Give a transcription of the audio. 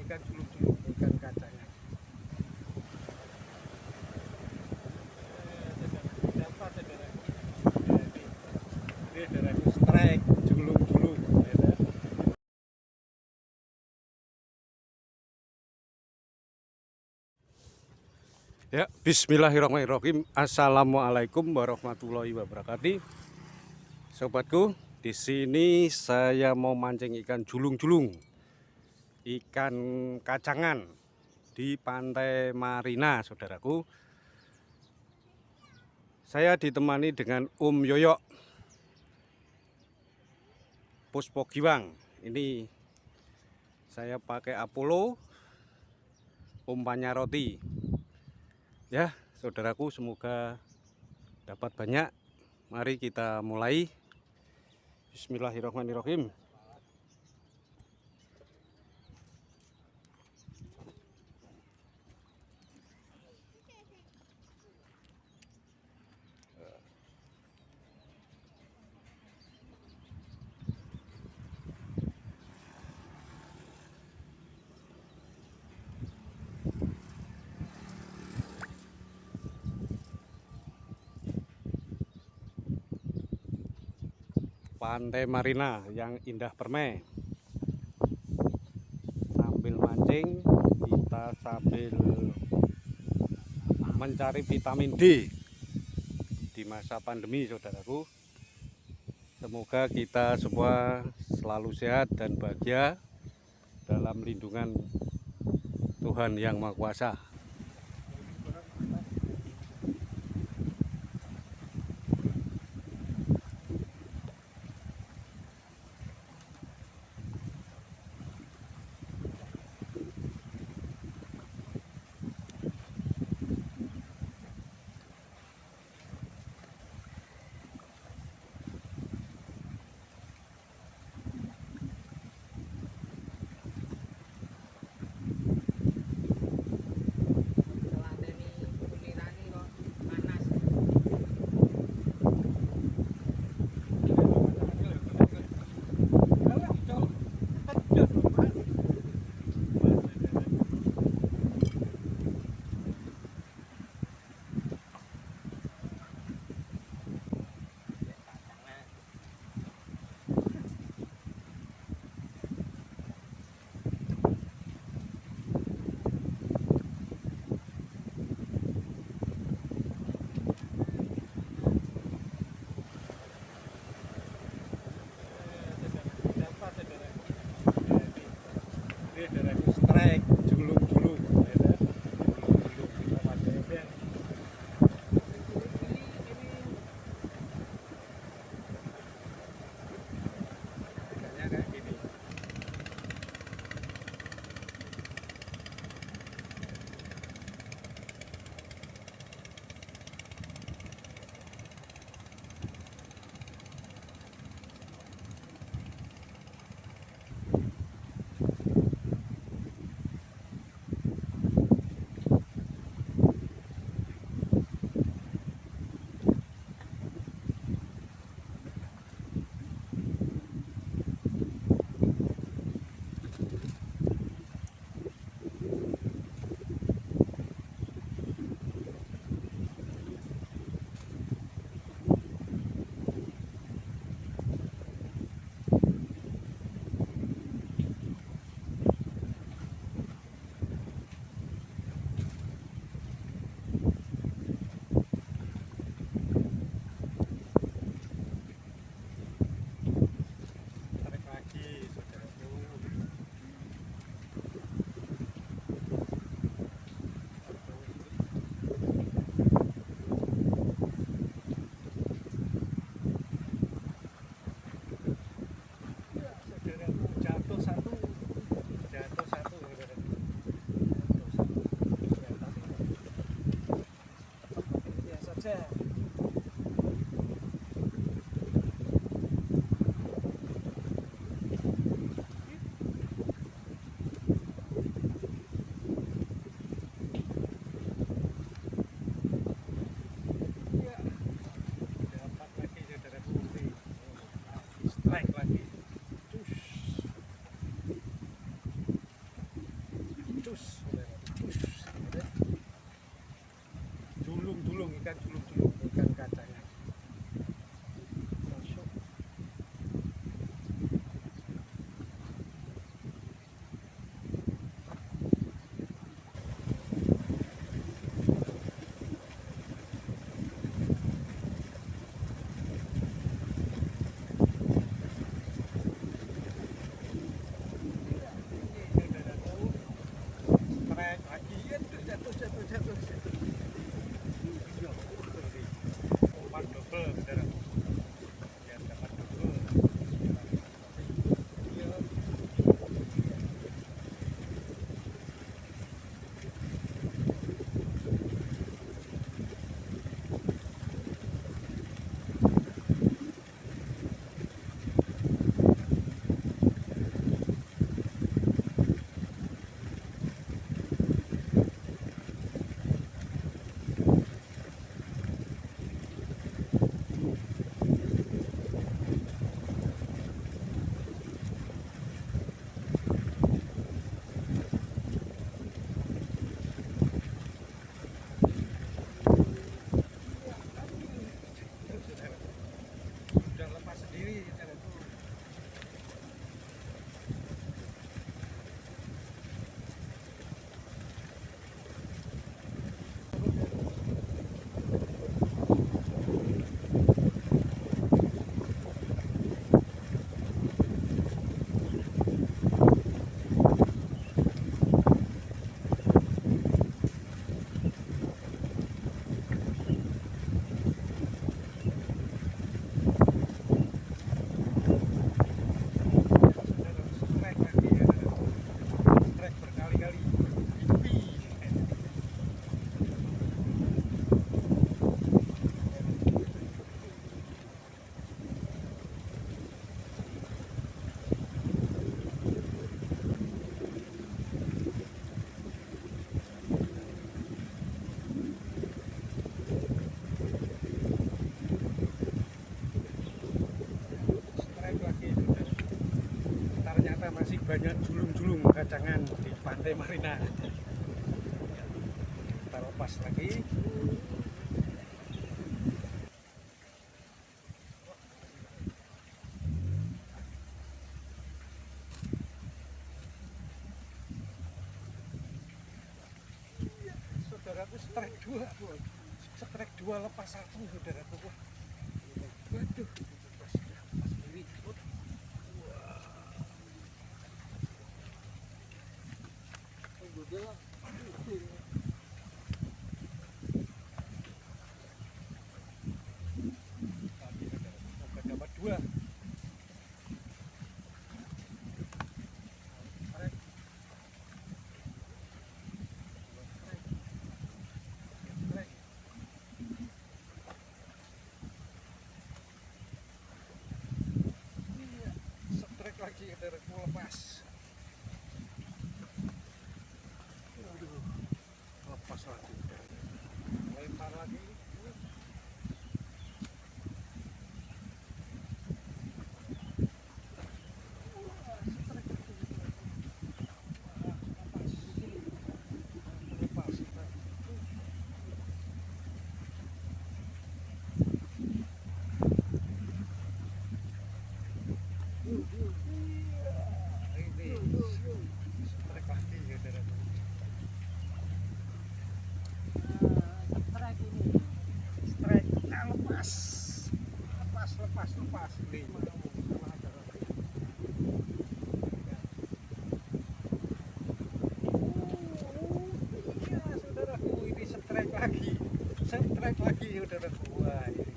ikan julung-julung, ikan kacangnya. Strike julung-julung. Ya, bismillahirrahmanirrahim. Assalamualaikum warahmatullahi wabarakatuh. Sobatku, di sini saya mau mancing ikan julung-julung, ikan kacangan di Pantai Marina, saudaraku. Saya ditemani dengan Yoyo Puspo Giwang. Ini saya pakai Apollo, umpannya roti. Ya, saudaraku, semoga dapat banyak. Mari kita mulai. Bismillahirrahmanirrahim. Pantai Marina yang indah permai. Sambil mancing, kita sambil mencari vitamin D di masa pandemi, saudaraku. Semoga kita semua selalu sehat dan bahagia dalam lindungan Tuhan Yang Maha Kuasa. Strike julung-julung. cus, cus. Julung-julung, ikan julung-julung, ikan kacangnya. Masuk. Masih banyak julung-julung kacangan di Pantai Marina. Kita lepas lagi. Saudaraku, strike dua lepas satu, saudaraku. Waduh. Dapat dua. Strike lagi, saudaraku, lepas. Lepas lagi, lempar lagi. Lepas nih. Iya, saudaraku, ini strike lagi, saudaraku. Wah, ini.